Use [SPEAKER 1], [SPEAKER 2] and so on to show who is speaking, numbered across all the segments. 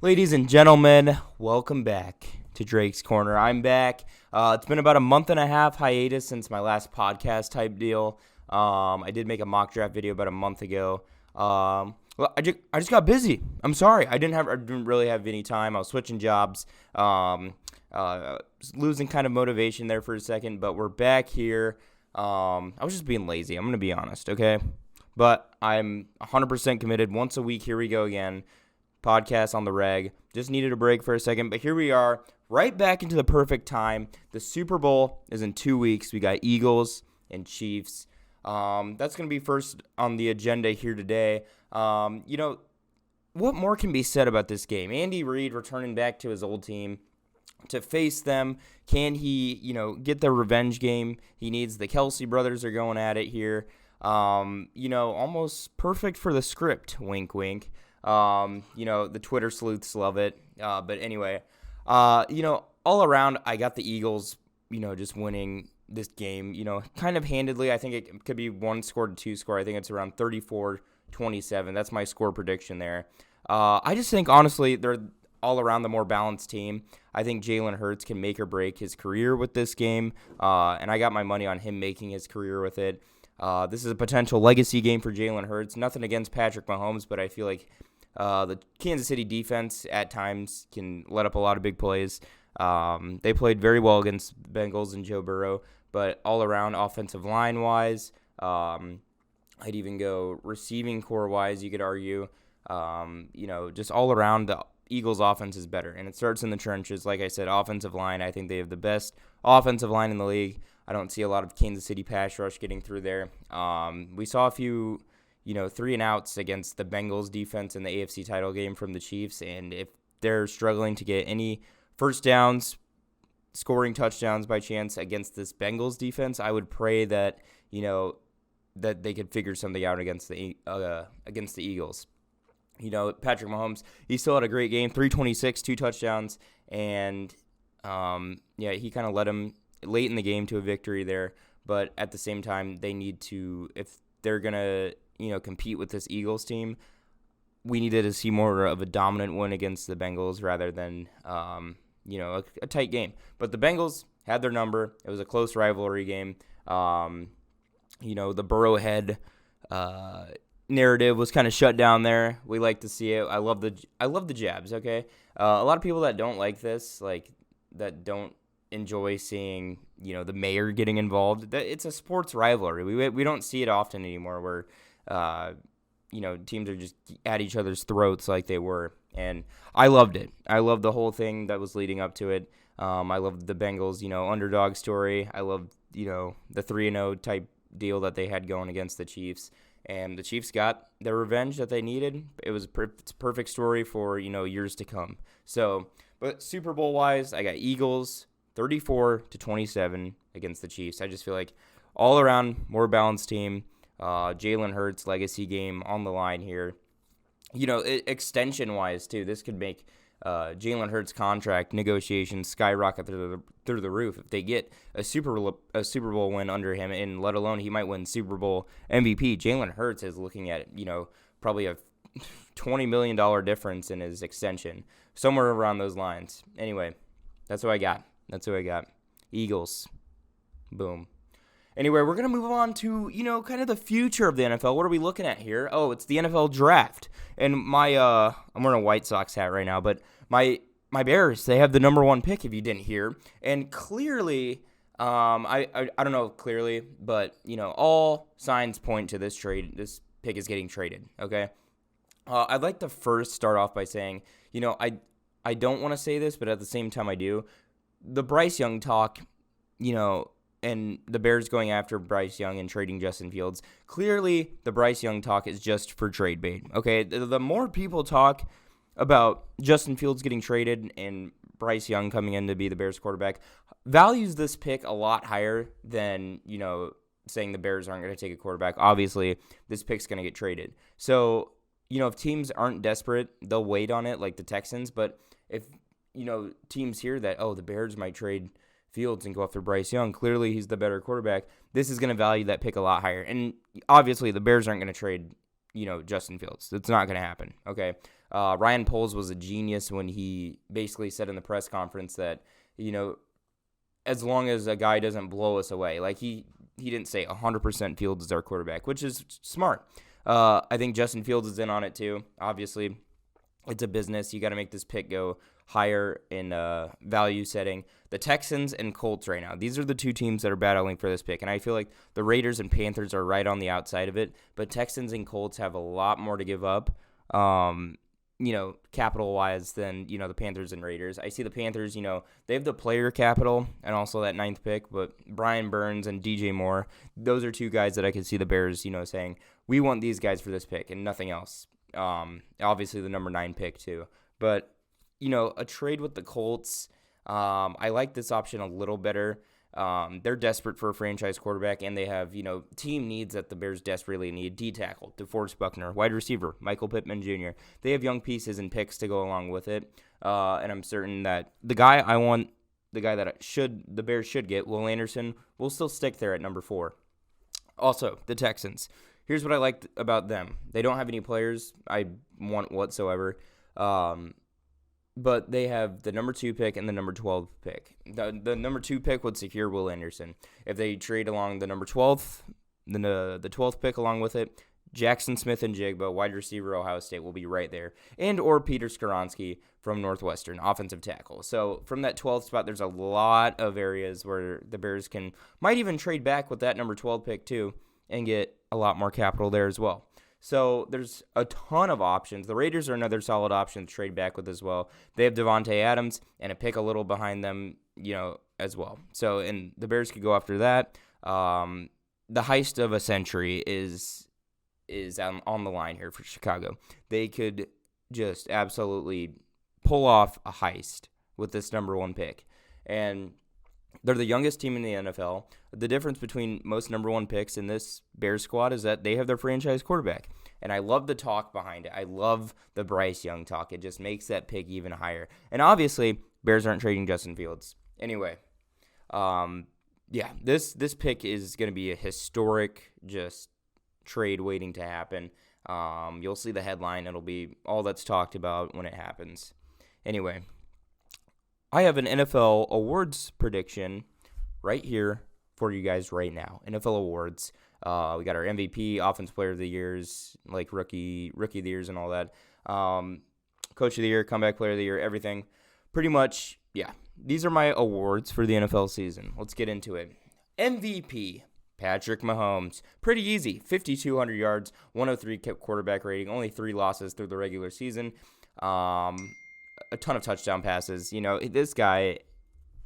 [SPEAKER 1] Ladies and gentlemen, welcome back to Drake's Corner. I'm back. It's been about a month and a half hiatus since my last podcast type deal. I did make a mock draft video about a month ago. I just got busy. I'm sorry. I didn't really have any time. I was switching jobs. Losing kind of motivation there for a second, but we're back here. I was just being lazy. I'm gonna be honest, okay? But I'm 100% committed. Once a week, here we go again. Podcast on the reg. Just needed a break for a second, but here we are, right back into the perfect time. The Super Bowl is in 2 weeks. We got Eagles and Chiefs. That's going to be first on the agenda here today. What more can be said about this game? Andy Reid returning back to his old team to face them. Can he, get the revenge game he needs? The Kelsey brothers are going at it here. Almost perfect for the script. Wink, wink. The Twitter sleuths love it. But anyway, all around, I got the Eagles, just winning this game, kind of handedly. I think it could be 1-score to 2-score. I think it's around 34-27. That's my score prediction there. I just think, honestly, they're all around the more balanced team. I think Jalen Hurts can make or break his career with this game. And I got my money on him making his career with it. This is a potential legacy game for Jalen Hurts. Nothing against Patrick Mahomes, but I feel like the Kansas City defense at times can let up a lot of big plays. They played very well against Bengals and Joe Burrow, but all around offensive line-wise, I'd even go receiving core-wise, you could argue. Just all around, the Eagles' offense is better, and it starts in the trenches. Like I said, offensive line, I think they have the best offensive line in the league. I don't see a lot of Kansas City pass rush getting through there. We saw a few, 3-and-outs against the Bengals defense in the AFC title game from the Chiefs, and if they're struggling to get any first downs, scoring touchdowns by chance against this Bengals defense, I would pray that, that they could figure something out against the Eagles. Patrick Mahomes, he still had a great game, 326, 2 touchdowns, and he kind of led him late in the game to a victory there. But at the same time, they need to, if they're going to, compete with this Eagles team, we needed to see more of a dominant win against the Bengals rather than, a tight game. But the Bengals had their number. It was a close rivalry game. The Burrowhead narrative was kind of shut down there. We like to see it. I love the jabs, okay? A lot of people that don't like this, that don't enjoy seeing, the mayor getting involved. It's a sports rivalry. We don't see it often anymore where, teams are just at each other's throats like they were. And I loved it. I loved the whole thing that was leading up to it. I loved the Bengals, underdog story. I loved, the 3-0 type deal that they had going against the Chiefs. And the Chiefs got their revenge that they needed. It's a perfect story for, years to come. So, but Super Bowl-wise, I got Eagles 34-27 against the Chiefs. I just feel like all around, more balanced team. Jalen Hurts legacy game on the line here. Extension-wise, too, this could make Jalen Hurts' contract negotiations skyrocket through the roof if they get a Super Bowl win under him, and let alone he might win Super Bowl MVP. Jalen Hurts is looking at, probably a $20 million difference in his extension, somewhere around those lines. Anyway, that's what I got. Eagles. Boom. Anyway, we're going to move on to, kind of the future of the NFL. What are we looking at here? Oh, it's the NFL draft. And I'm wearing a White Sox hat right now, but my Bears, they have the number 1 pick, if you didn't hear. And clearly, I don't know clearly, but, all signs point to this pick is getting traded, okay? I'd like to first start off by saying, I don't want to say this, but at the same time I do. The Bryce Young talk, and the Bears going after Bryce Young and trading Justin Fields, clearly the Bryce Young talk is just for trade bait, okay? The more people talk about Justin Fields getting traded and Bryce Young coming in to be the Bears quarterback, values this pick a lot higher than, saying the Bears aren't going to take a quarterback. Obviously, this pick's going to get traded. So, if teams aren't desperate, they'll wait on it like the Texans. But if, teams hear that, the Bears might trade Fields and go after Bryce Young, clearly he's the better quarterback, this is going to value that pick a lot higher. And obviously the Bears aren't going to trade, Justin Fields. It's not going to happen, okay? Ryan Poles was a genius when he basically said in the press conference that, as long as a guy doesn't blow us away, like he didn't say 100% Fields is our quarterback, which is smart. I think Justin Fields is in on it too. Obviously, it's a business. You got to make this pick go higher in value setting. The Texans and Colts right now, these are the two teams that are battling for this pick. And I feel like the Raiders and Panthers are right on the outside of it. But Texans and Colts have a lot more to give up, capital-wise than, the Panthers and Raiders. I see the Panthers, they have the player capital and also that 9th pick. But Brian Burns and DJ Moore, those are two guys that I could see the Bears, saying, we want these guys for this pick and nothing else. Obviously the number 9 pick too. But, a trade with the Colts, I like this option a little better. They're desperate for a franchise quarterback, and they have, team needs that the Bears desperately need. D-tackle, DeForest Buckner, wide receiver, Michael Pittman Jr. They have young pieces and picks to go along with it, and I'm certain that the guy that the Bears should get, Will Anderson, will still stick there at number 4. Also, the Texans. Here's what I liked about them. They don't have any players I want whatsoever. But they have the number 2 pick and the number 12 pick. The number 2 pick would secure Will Anderson. If they trade along the number 12th, then the 12th pick along with it, Jackson Smith and Jigba, wide receiver, Ohio State, will be right there. And or Peter Skoronski from Northwestern, offensive tackle. So from that 12th spot, there's a lot of areas where the Bears might even trade back with that number 12 pick too and get a lot more capital there as well. So there's a ton of options. The Raiders are another solid option to trade back with as well. They have Devontae Adams and a pick a little behind them, as well. So, and the Bears could go after that. The heist of a century is on the line here for Chicago. They could just absolutely pull off a heist with this number 1 pick. And they're the youngest team in the NFL. The difference between most number 1 picks in this Bears squad is that they have their franchise quarterback. And I love the talk behind it. I love the Bryce Young talk. It just makes that pick even higher. And obviously, Bears aren't trading Justin Fields. Anyway, this pick is going to be a historic just trade waiting to happen. You'll see the headline. It'll be all that's talked about when it happens. Anyway, I have an NFL awards prediction right here for you guys right now. NFL awards. We got our MVP, Offensive Player of the Years, like rookie of the years and all that. Coach of the Year, Comeback Player of the Year, everything. Pretty much, yeah. These are my awards for the NFL season. Let's get into it. MVP, Patrick Mahomes. Pretty easy. 5,200 yards, 103 quarterback rating, only 3 losses through the regular season. A ton of touchdown passes. This guy,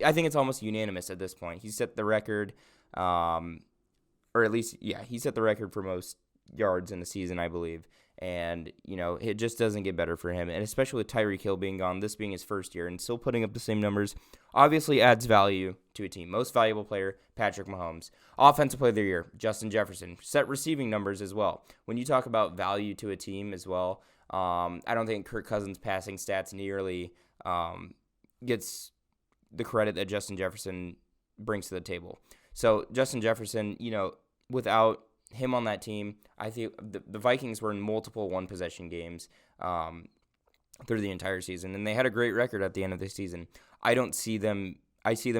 [SPEAKER 1] I think it's almost unanimous at this point. He set the record, or at least, he set the record for most yards in the season, I believe. And, it just doesn't get better for him. And especially with Tyreek Hill being gone, this being his first year and still putting up the same numbers, obviously adds value to a team. Most valuable player, Patrick Mahomes. Offensive Player of the Year, Justin Jefferson. Set receiving numbers as well. When you talk about value to a team as well, I don't think Kirk Cousins' passing stats nearly gets the credit that Justin Jefferson brings to the table. So Justin Jefferson, without him on that team, I think the Vikings were in multiple one-possession games through the entire season, and they had a great record at the end of the season. I see them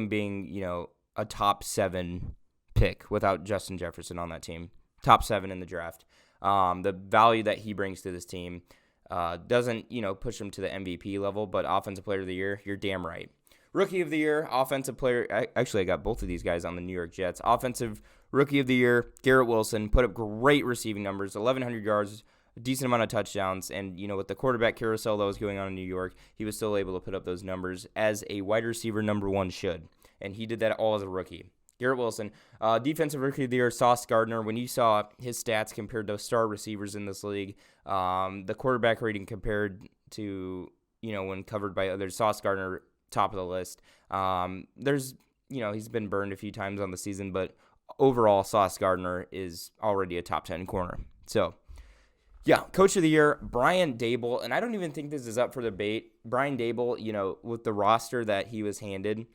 [SPEAKER 1] being, a top 7 pick without Justin Jefferson on that team. Top 7 in the draft. The value that he brings to this team doesn't, push him to the MVP level, but Offensive Player of the Year, you're damn right. Rookie of the Year, Offensive Player. I got both of these guys on the New York Jets. Offensive Rookie of the Year, Garrett Wilson, put up great receiving numbers, 1,100 yards, a decent amount of touchdowns, and, with the quarterback carousel that was going on in New York, he was still able to put up those numbers as a wide receiver number 1 should, and he did that all as a rookie. Garrett Wilson, Defensive Rookie of the Year, Sauce Gardner. When you saw his stats compared to star receivers in this league, the quarterback rating compared to, when covered by others, Sauce Gardner, top of the list. He's been burned a few times on the season, but overall, Sauce Gardner is already a top 10 corner. So, Coach of the Year, Brian Daboll, and I don't even think this is up for debate. Brian Daboll, with the roster that he was handed,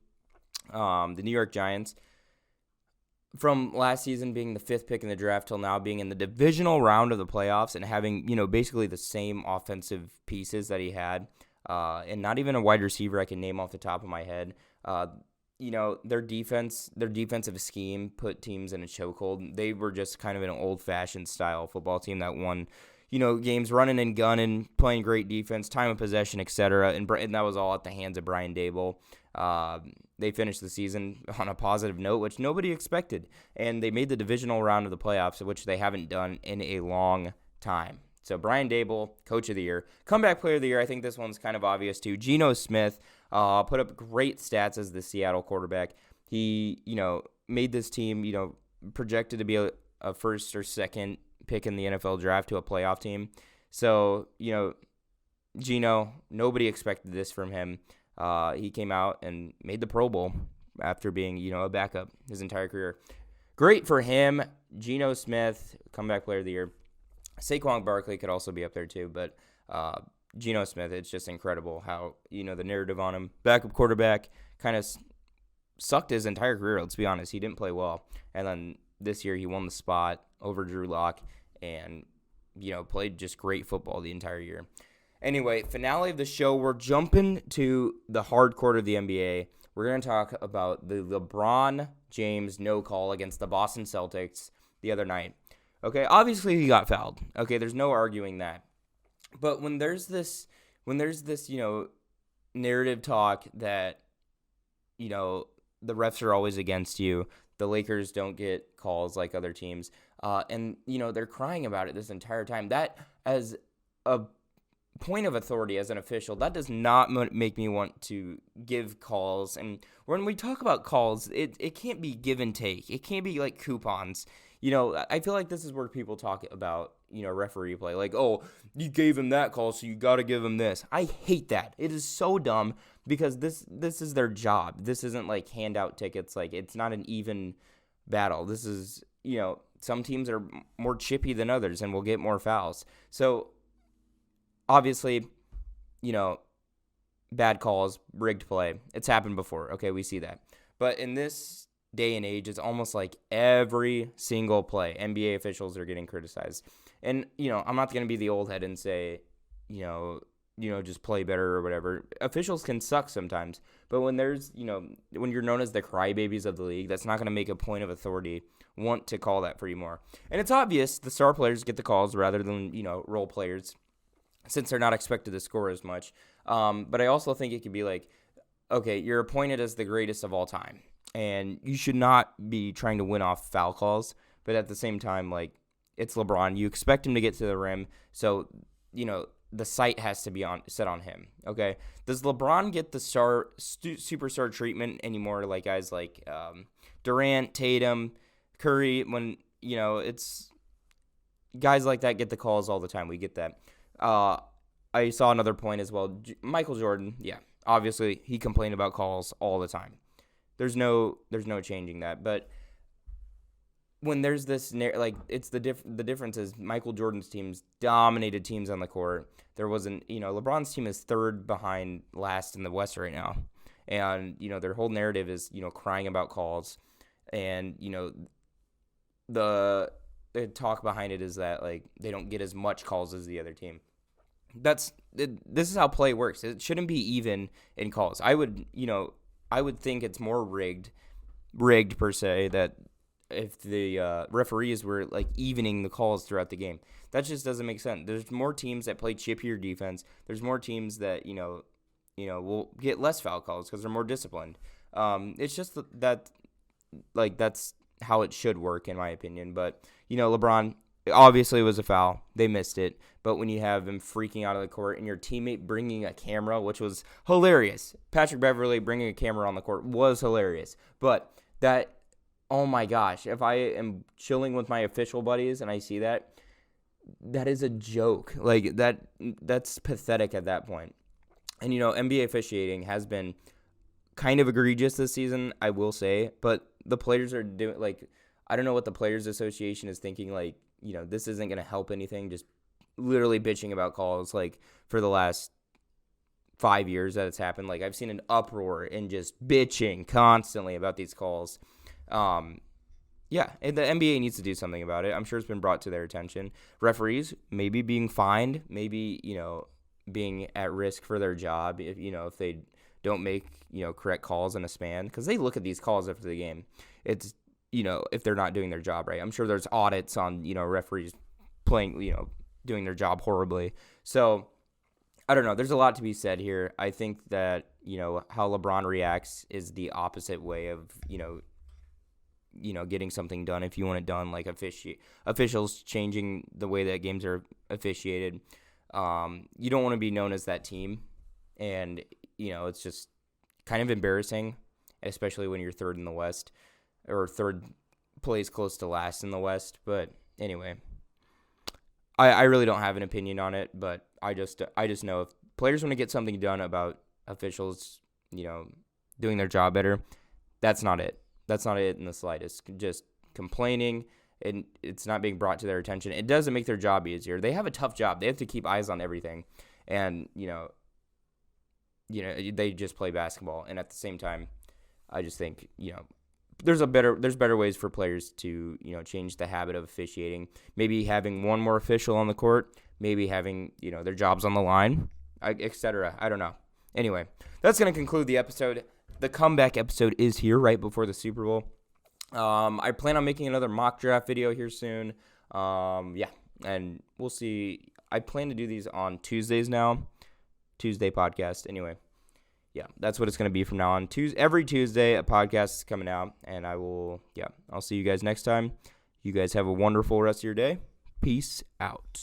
[SPEAKER 1] the New York Giants, from last season being the 5th pick in the draft till now being in the divisional round of the playoffs and having, basically the same offensive pieces that he had, and not even a wide receiver I can name off the top of my head. Their defensive scheme put teams in a chokehold. They were just kind of an old-fashioned style football team that won, games running and gunning, playing great defense, time of possession, etc. And that was all at the hands of Brian Daboll. They finished the season on a positive note, which nobody expected. And they made the divisional round of the playoffs, which they haven't done in a long time. So Brian Daboll, Coach of the Year. Comeback Player of the Year, I think this one's kind of obvious too. Geno Smith put up great stats as the Seattle quarterback. He, made this team, projected to be a first or second pick in the NFL draft to a playoff team. So, Geno, nobody expected this from him. He came out and made the Pro Bowl after being, a backup his entire career. Great for him. Geno Smith, Comeback Player of the Year. Saquon Barkley could also be up there too, but Geno Smith, it's just incredible how, the narrative on him. Backup quarterback, kind of sucked his entire career, let's be honest. He didn't play well. And then this year he won the spot over Drew Lock and, played just great football the entire year. Anyway, finale of the show, we're jumping to the hard court of the NBA. We're going to talk about the LeBron James no call against the Boston Celtics the other night. Okay, obviously he got fouled. Okay, there's no arguing that. But when there's this, narrative talk that, the refs are always against you, the Lakers don't get calls like other teams, and, they're crying about it this entire time. That, as a point of authority as an official, that does not make me want to give calls. And when we talk about calls, it can't be give and take. It can't be like coupons. I feel like this is where people talk about, referee play. Like, oh, you gave him that call, so you got to give him this. I hate that. It is so dumb because this is their job. This isn't like handout tickets. Like, it's not an even battle. This is, some teams are more chippy than others and will get more fouls. So, obviously, bad calls, rigged play. It's happened before. Okay, we see that. But in this day and age, it's almost like every single play, NBA officials are getting criticized. And, I'm not going to be the old head and say, just play better or whatever. Officials can suck sometimes. But when there's, when you're known as the crybabies of the league, that's not going to make a point of authority want to call that for you more. And it's obvious the star players get the calls rather than, role players, since they're not expected to score as much. But I also think it could be like, okay, you're appointed as the greatest of all time, and you should not be trying to win off foul calls. But at the same time, like, it's LeBron. You expect him to get to the rim, so, the sight has to be set on him, okay? Does LeBron get the superstar treatment anymore, like guys like Durant, Tatum, Curry, when, it's guys like that get the calls all the time. We get that. I saw another point as well. Michael Jordan, yeah, obviously he complained about calls all the time. There's no changing that. But when there's this, it's the difference is Michael Jordan's teams dominated teams on the court. There wasn't, LeBron's team is third behind last in the West right now. And, their whole narrative is, crying about calls. And, the talk behind it is that, like, they don't get as much calls as the other team. This is how play works. It shouldn't be even in calls. I would think it's more rigged per se, that if the referees were like evening the calls throughout the game. That just doesn't make sense. There's more teams that play chippier defense. There's more teams that will get less foul calls because they're more disciplined. It's just that like that's how it should work in my opinion. But LeBron, obviously it was a foul. They missed it. But when you have him freaking out of the court and your teammate bringing a camera, which was hilarious. Patrick Beverley bringing a camera on the court was hilarious. But that, oh my gosh, if I am chilling with my official buddies and I see that is a joke. Like, that's pathetic at that point. And, NBA officiating has been kind of egregious this season, I will say. But the players are doing, like, I don't know what the Players Association is thinking, like, this isn't going to help anything, just literally bitching about calls, like, for the last 5 years that it's happened. Like, I've seen an uproar and just bitching constantly about these calls. Yeah, and the NBA needs to do something about it. I'm sure it's been brought to their attention. Referees maybe being fined, maybe, being at risk for their job if they don't make, correct calls in a span, because they look at these calls after the game. It's, if they're not doing their job right. I'm sure there's audits on, referees playing, doing their job horribly. So I don't know. There's a lot to be said here. I think that, how LeBron reacts is the opposite way of, getting something done if you want it done, like officials changing the way that games are officiated. You don't want to be known as that team. And, it's just kind of embarrassing, especially when you're third in the West or third place close to last in the West. But anyway, I really don't have an opinion on it, but I just know if players want to get something done about officials, doing their job better, that's not it. That's not it in the slightest. Just complaining, and it's not being brought to their attention. It doesn't make their job easier. They have a tough job. They have to keep eyes on everything, and they just play basketball. And at the same time, I just think there's better ways for players to change the habit of officiating. Maybe having one more official on the court. Maybe having their jobs on the line, etc. I don't know. Anyway, that's gonna conclude the episode. The comeback episode is here right before the Super Bowl. I plan on making another mock draft video here soon. And we'll see. I plan to do these on Tuesdays now. Tuesday podcast. Anyway, yeah, that's what it's going to be from now on. Every Tuesday, a podcast is coming out. And I'll see you guys next time. You guys have a wonderful rest of your day. Peace out.